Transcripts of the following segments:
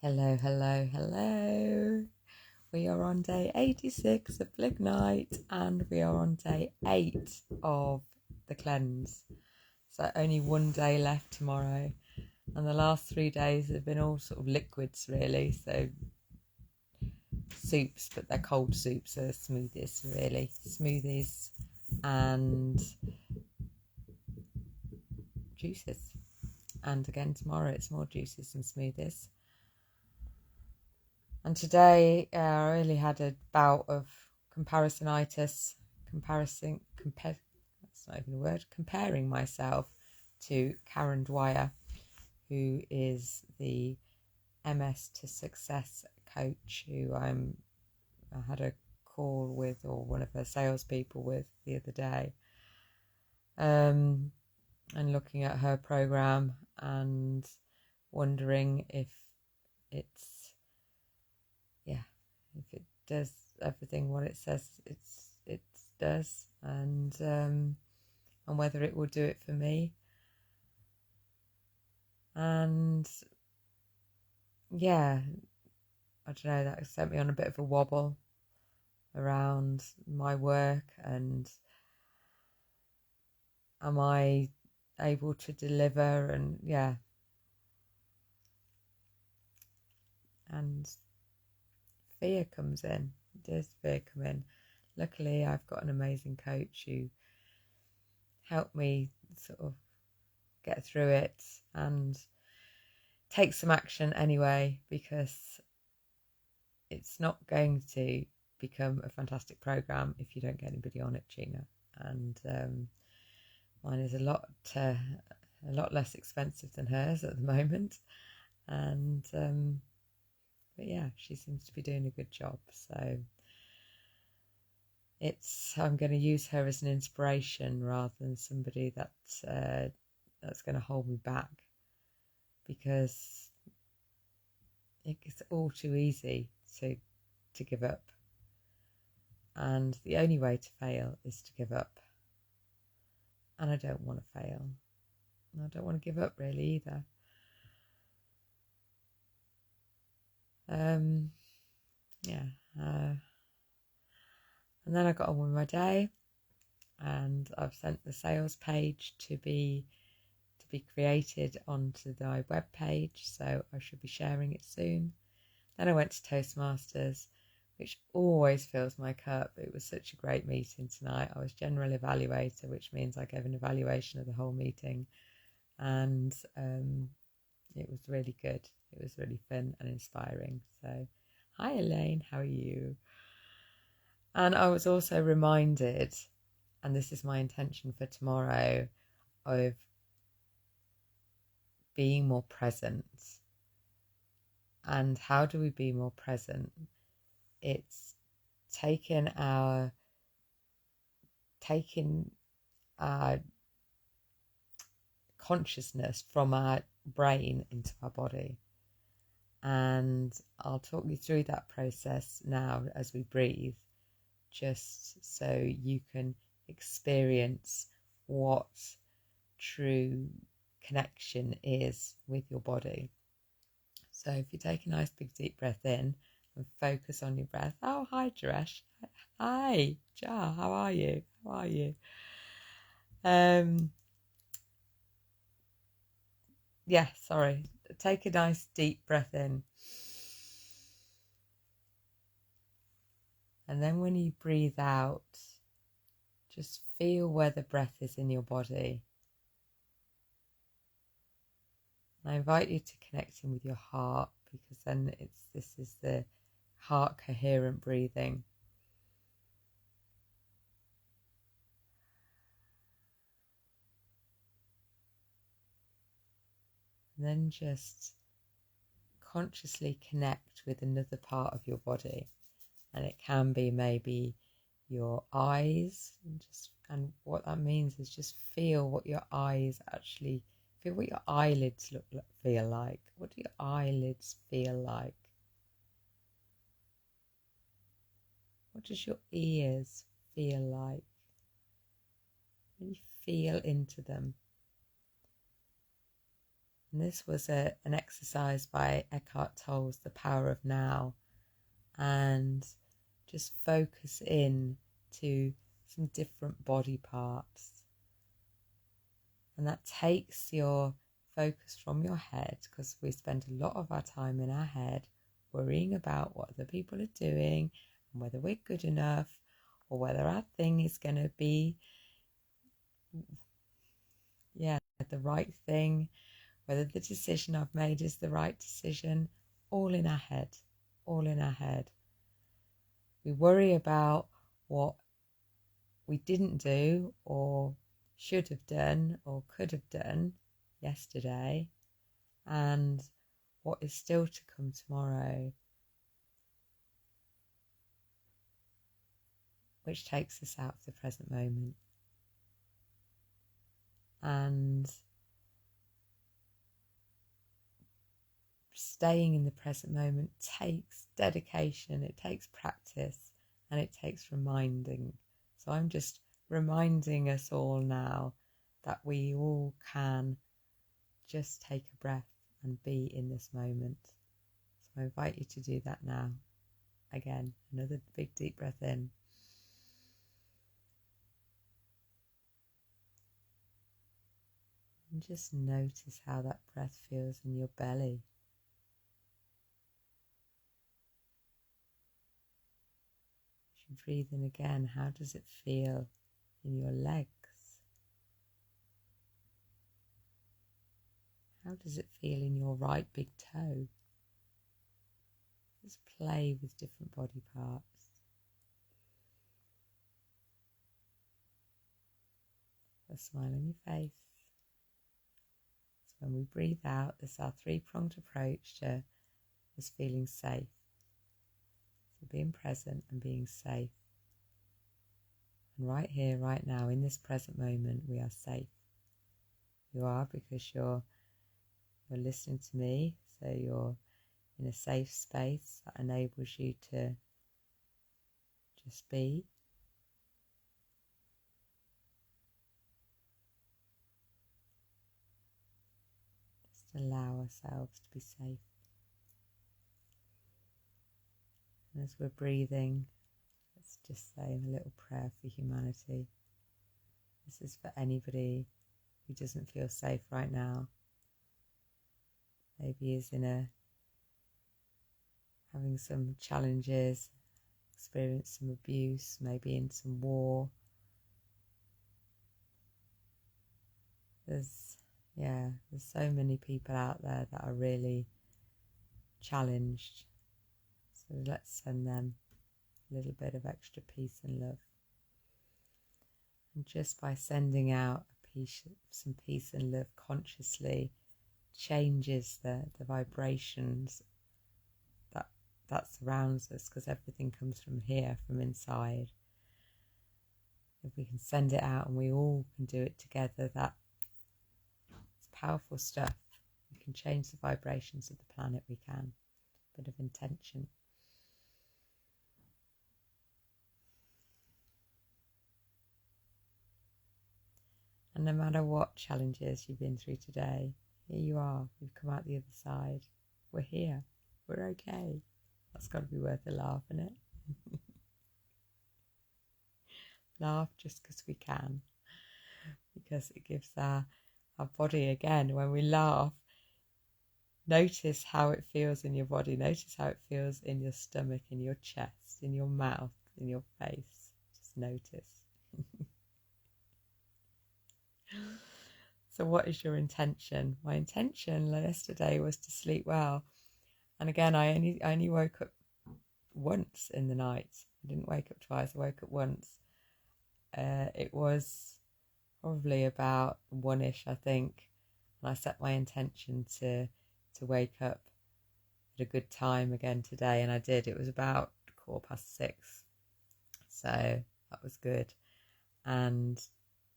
Hello, hello, hello. We are on day 86 of Blig Night and we are on day 8 of the cleanse. So only one day left tomorrow. And the last 3 days have been all sort of liquids really. So soups, but they're cold soups, so smoothies really. Smoothies and juices. And again tomorrow it's more juices and smoothies. And today I really had a bout of comparisonitis, that's not even a word, comparing myself to Karen Dwyer, who is the MS to Success coach who I had a call with, or one of her salespeople with the other day, and looking at her program and wondering if it does everything what it says it does, and whether it will do it for me. And yeah, I don't know, that sent me on a bit of a wobble around my work and am I able to deliver, and and fear comes in. Does fear come in? Luckily I've got an amazing coach who helped me sort of get through it and take some action anyway, because it's not going to become a fantastic program if you don't get anybody on it, Gina. And mine is a lot less expensive than hers at the moment, and but yeah, she seems to be doing a good job. So I'm going to use her as an inspiration rather than somebody that's going to hold me back, because it's all too easy to give up, and the only way to fail is to give up, and I don't want to fail. I don't want to give up really either. And then I got on with my day, and I've sent the sales page to be created onto the web page, so I should be sharing it soon. Then I went to Toastmasters, which always fills my cup. It was such a great meeting tonight. I was general evaluator, which means I gave an evaluation of the whole meeting, and it was really good. It was really fun and inspiring. So, hi Elaine, how are you? And I was also reminded, and this is my intention for tomorrow, of being more present. And how do we be more present? It's taking our consciousness from our brain into our body. And I'll talk you through that process now as we breathe, just so you can experience what true connection is with your body. So if you take a nice big deep breath in and focus on your breath. Oh, hi Jaresh. Hi Ja, how are you? Take a nice deep breath in, and then when you breathe out, just feel where the breath is in your body. And I invite you to connect in with your heart, because then this is the heart coherent breathing. And then just consciously connect with another part of your body, and it can be maybe your eyes, and what that means is just feel what your eyes actually feel, what your eyelids feel like. What do your eyelids feel like? What does your ears feel like? Really feel into them. And this was an exercise by Eckhart Tolle's The Power of Now, and just focus in to some different body parts. And that takes your focus from your head, because we spend a lot of our time in our head worrying about what other people are doing and whether we're good enough or whether our thing is going to be the right thing, whether the decision I've made is the right decision. All in our head, all in our head. We worry about what we didn't do or should have done or could have done yesterday, and what is still to come tomorrow, which takes us out of the present moment. And staying in the present moment takes dedication, it takes practice, and it takes reminding. So I'm just reminding us all now that we all can just take a breath and be in this moment. So I invite you to do that now. Again, another big deep breath in. And just notice how that breath feels in your belly. As you breathe in again, how does it feel in your legs? How does it feel in your right big toe? Just play with different body parts. A smile on your face. So when we breathe out, this is our three-pronged approach to us feeling safe. So being present and being safe. And right here, right now, in this present moment, we are safe. You are, because you're listening to me, so you're in a safe space that enables you to just be. Just allow ourselves to be safe. And as we're breathing, let's just say a little prayer for humanity. This is for anybody who doesn't feel safe right now. Maybe is having some challenges, experienced some abuse, maybe in some war. There's so many people out there that are really challenged. So let's send them a little bit of extra peace and love. And just by sending out some peace and love consciously changes the vibrations that surrounds us, because everything comes from here, from inside. If we can send it out and we all can do it together, that's powerful stuff. We can change the vibrations of the planet, we can. A bit of intention. And no matter what challenges you've been through today, here you are, you've come out the other side. We're here, we're okay. That's got to be worth a laugh, isn't it? Laugh just because we can, because it gives our body, again, when we laugh, notice how it feels in your body, notice how it feels in your stomach, in your chest, in your mouth, in your face. Just notice. So what is your intention? My intention yesterday was to sleep well, and again I only woke up once in the night. I didn't wake up twice, I woke up once. It was probably about 1ish, I think, and I set my intention to wake up at a good time again today, and I did. It was about 6:15, so that was good, and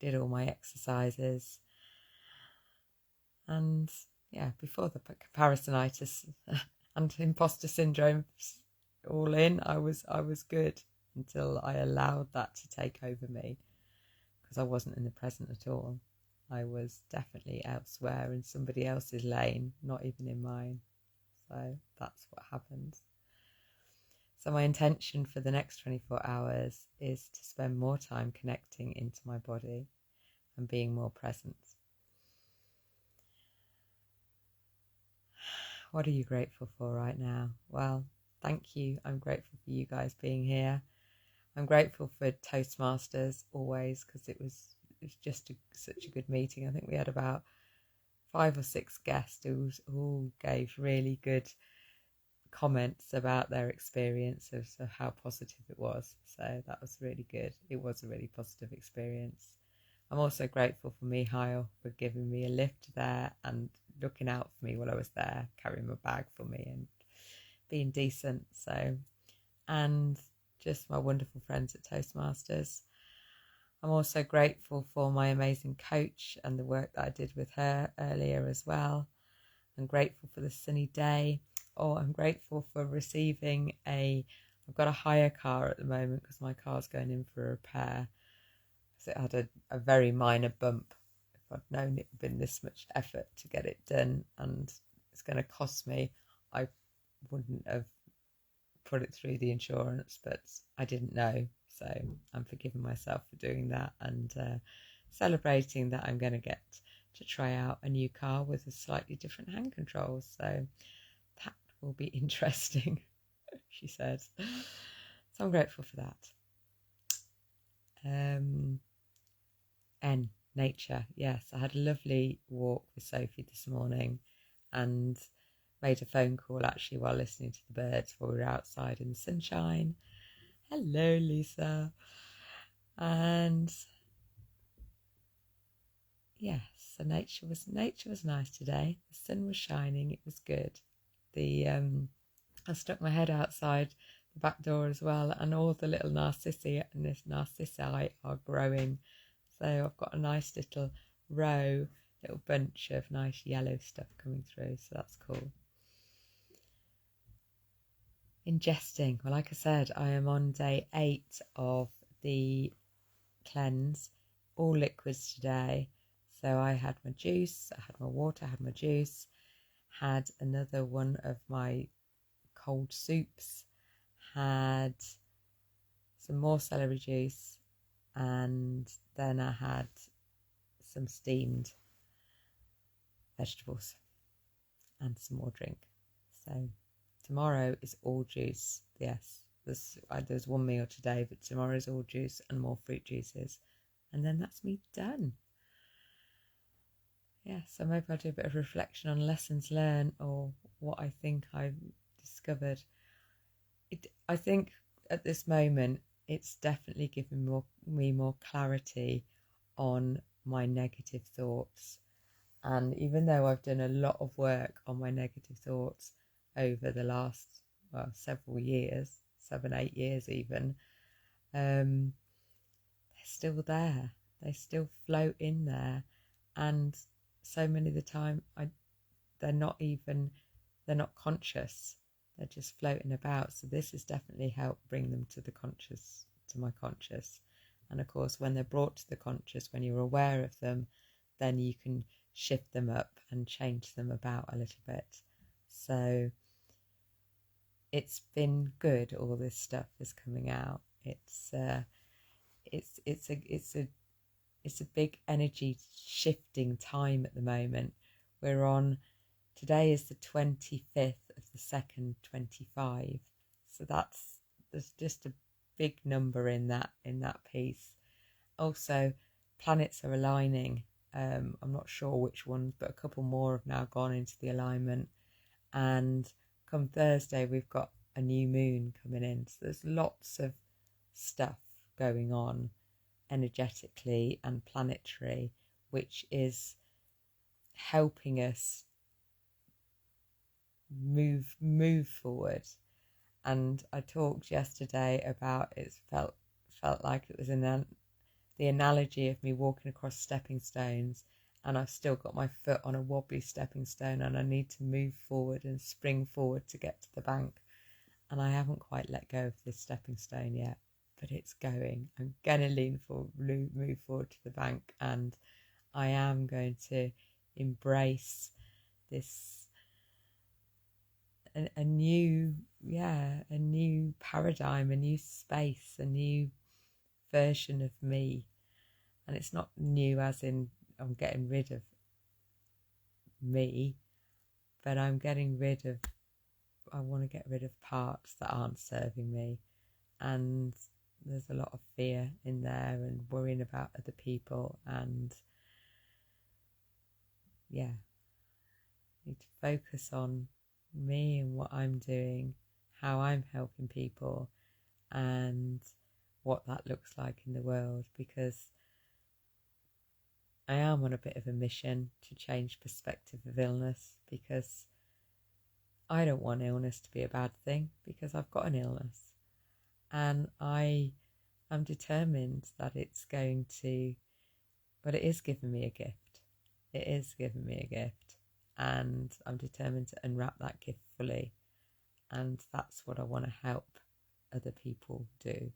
did all my exercises. And before the comparisonitis and impostor syndrome all in, I was good until I allowed that to take over me, because I wasn't in the present at all. I was definitely elsewhere in somebody else's lane, not even in mine. So that's what happens. So my intention for the next 24 hours is to spend more time connecting into my body and being more present. What are you grateful for right now? Well, thank you. I'm grateful for you guys being here. I'm grateful for Toastmasters always, because it was just such a good meeting. I think we had about 5 or 6 guests who all gave really good comments about their experience of how positive it was. So that was really good. It was a really positive experience. I'm also grateful for Mihail for giving me a lift there and looking out for me while I was there, carrying my bag for me and being decent. So, and just my wonderful friends at Toastmasters. I'm also grateful for my amazing coach and the work that I did with her earlier as well. I'm grateful for the sunny day. Oh, I'm grateful for receiving I've got a hire car at the moment because my car's going in for a repair. So it had a very minor bump. If I'd known it had been this much effort to get it done and it's going to cost me, I wouldn't have put it through the insurance, but I didn't know. So I'm forgiving myself for doing that and celebrating that I'm going to get to try out a new car with a slightly different hand controls. So that will be interesting, she said. So I'm grateful for that. Nature. Yes, I had a lovely walk with Sophie this morning and made a phone call actually while listening to the birds while we were outside in the sunshine. Hello, Lisa. And yes, so nature was nice today. The sun was shining. It was good. I stuck my head outside the back door as well, and all the little narcissi are growing. So I've got a nice little bunch of nice yellow stuff coming through. So that's cool. Ingesting. Well, like I said, I am on day 8 of the cleanse, all liquids today. So I had my juice, I had my water, I had my juice, had another one of my cold soups, had some more celery juice, and then I had some steamed vegetables and some more drink. So tomorrow is all juice. Yes, there's one meal today, but tomorrow is all juice and more fruit juices, and then that's me done. Yeah, so maybe I'll do a bit of reflection on lessons learned or what I think I've discovered. I think at this moment it's definitely given me more clarity on my negative thoughts. And even though I've done a lot of work on my negative thoughts over the last, several years, 7-8 years even, they're still there. They still float in there. And so many of the time they're not conscious. They're just floating about. So this has definitely helped bring them to my conscious. And of course, when they're brought to the conscious, when you're aware of them, then you can shift them up and change them about a little bit. So it's been good. All this stuff is coming out. It's a big energy shifting time at the moment. Today is the 25th of the 2nd, 25. So there's just a big number in that piece. Also, planets are aligning. I'm not sure which ones, but a couple more have now gone into the alignment. And come Thursday, we've got a new moon coming in. So there's lots of stuff going on energetically and planetary, which is helping us move forward. And I talked yesterday about it felt like it was the analogy of me walking across stepping stones, and I've still got my foot on a wobbly stepping stone and I need to move forward and spring forward to get to the bank, and I haven't quite let go of this stepping stone yet, but it's going. I'm gonna move forward to the bank, and I am going to embrace this a new paradigm, a new space, a new version of me. And it's not new as in I'm getting rid of me, but I want to get rid of parts that aren't serving me. And there's a lot of fear in there and worrying about other people, and I need to focus on me and what I'm doing, how I'm helping people, and what that looks like in the world, because I am on a bit of a mission to change perspective of illness, because I don't want illness to be a bad thing, because I've got an illness, and I am determined that it is giving me a gift. It is giving me a gift, and I'm determined to unwrap that gift fully. And that's what I want to help other people do,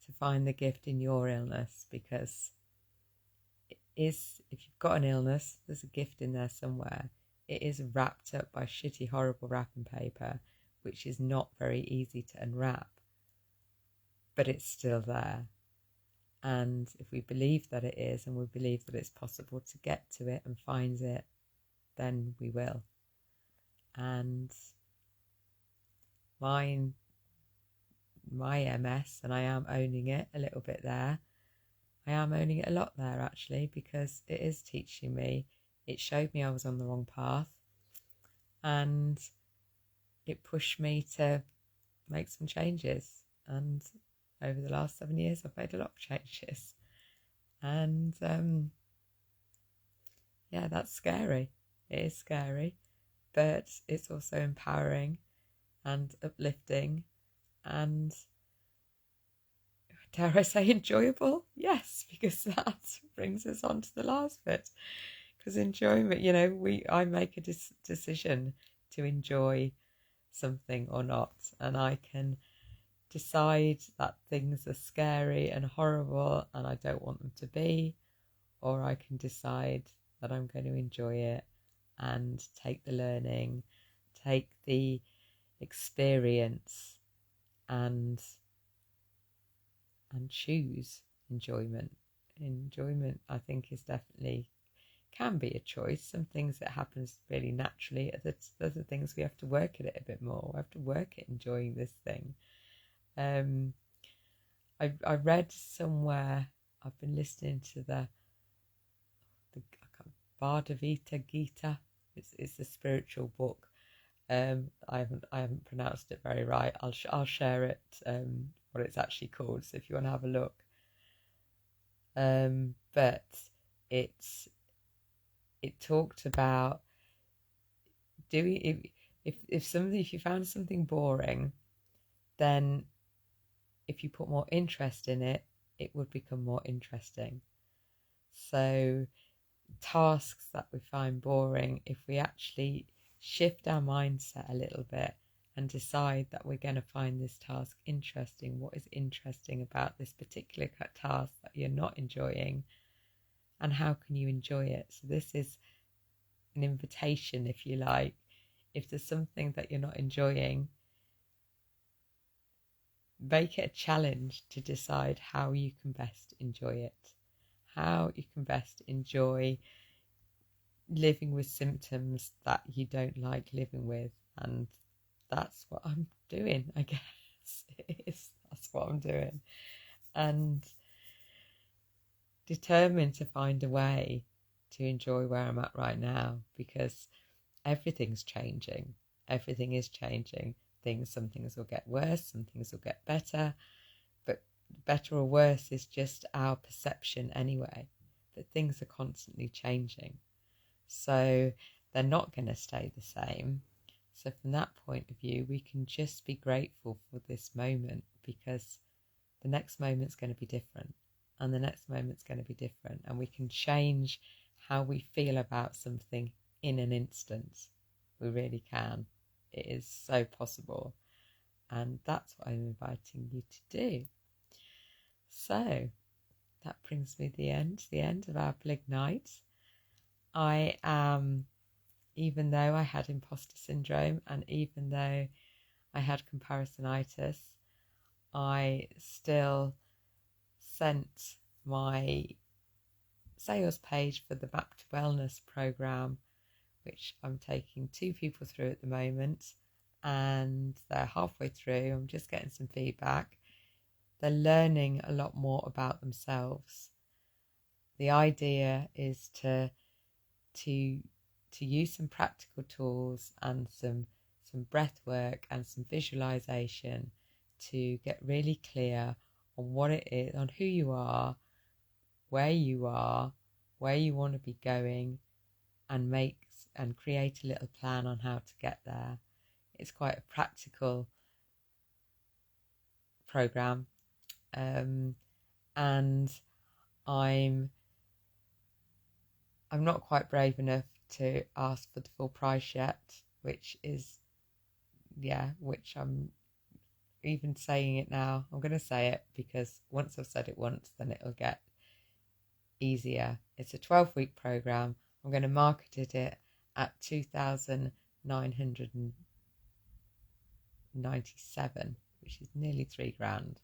to find the gift in your illness, because if you've got an illness, there's a gift in there somewhere. It is wrapped up by shitty, horrible wrapping paper, which is not very easy to unwrap, but it's still there. And if we believe that it is, and we believe that it's possible to get to it and find it, then we will. And my MS, and I am owning it a little bit there. I am owning it a lot there, actually, because it is teaching me. It showed me I was on the wrong path, and it pushed me to make some changes. And over the last 7 years, I've made a lot of changes. And that's scary. It is scary, but it's also empowering and uplifting, and dare I say enjoyable? Yes, because that brings us on to the last bit. Because enjoyment, I make a decision to enjoy something or not, and I can decide that things are scary and horrible and I don't want them to be, or I can decide that I'm going to enjoy it and take the learning, take the experience, and choose enjoyment. Enjoyment, I think, can be a choice. Some things that happens really naturally, other things we have to work at it a bit more. We have to work at enjoying this thing. I read somewhere, I've been listening to the Bhagavad Gita. It's a spiritual book. I haven't pronounced it very right. I'll share it, what it's actually called, so if you want to have a look. But it talked about doing, if you found something boring, then if you put more interest in it, it would become more interesting. So tasks that we find boring, if we actually shift our mindset a little bit and decide that we're going to find this task interesting, what is interesting about this particular task that you're not enjoying, and how can you enjoy it? So this is an invitation, if you like. If there's something that you're not enjoying, make it a challenge to decide how you can best enjoy it, how you can best enjoy living with symptoms that you don't like living with. And that's what I'm doing, I guess. That's what I'm doing, and determined to find a way to enjoy where I'm at right now, because everything's changing. Everything is changing. Some things will get worse, some things will get better, but better or worse is just our perception anyway. But things are constantly changing, so they're not going to stay the same. So from that point of view, we can just be grateful for this moment, because the next moment's going to be different, and the next moment's going to be different, and we can change how we feel about something in an instant. We really can. It is so possible, and that's what I'm inviting you to do. So that brings me to the end of our blig night. I am, even though I had imposter syndrome and even though I had comparisonitis, I still sent my sales page for the Back to Wellness program, which I'm taking 2 people through at the moment, and they're halfway through. I'm just getting some feedback. They're learning a lot more about themselves. The idea is to use some practical tools and some breath work and some visualization to get really clear on what it is, on who you are, where you want to be going, and create a little plan on how to get there. It's quite a practical program, and I'm not quite brave enough to ask for the full price yet, which I'm even saying it now. I'm going to say it because once I've said it once, then it'll get easier. It's a 12-week program. I'm going to market it at $2,997, which is nearly $3,000,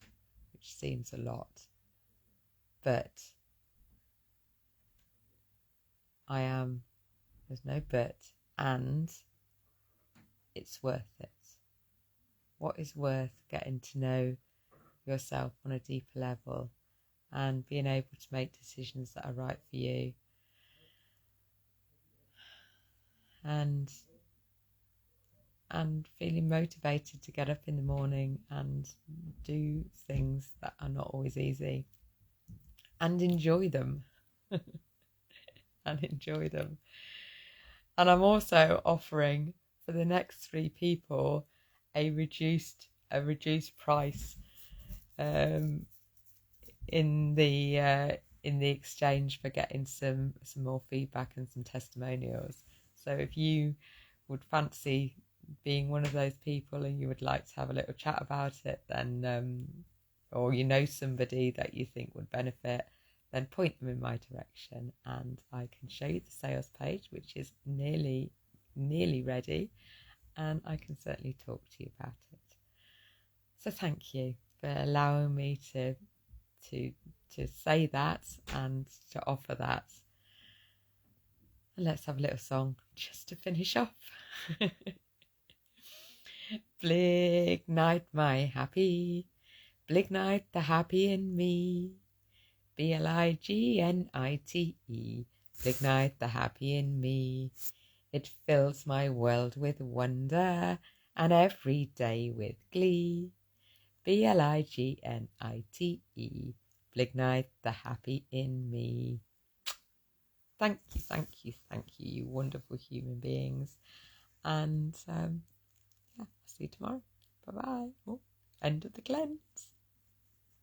which seems a lot, but there's no but, and it's worth it. What is worth getting to know yourself on a deeper level and being able to make decisions that are right for you, and feeling motivated to get up in the morning and do things that are not always easy and enjoy them. And I'm also offering for the next 3 people a reduced price in the exchange for getting some more feedback and some testimonials. So if you would fancy being one of those people and you would like to have a little chat about it, then or you know somebody that you think would benefit, then point them in my direction and I can show you the sales page, which is nearly ready, and I can certainly talk to you about it. So thank you for allowing me to say that and to offer that. And let's have a little song just to finish off. Blig night, my happy, blig night, the happy in me. BLIGNITE, blig night, the happy in me. It fills my world with wonder and every day with glee. BLIGNITE, blig night, the happy in me. Thank you, you wonderful human beings. And I'll see you tomorrow. Bye-bye. Oh, end of the cleanse.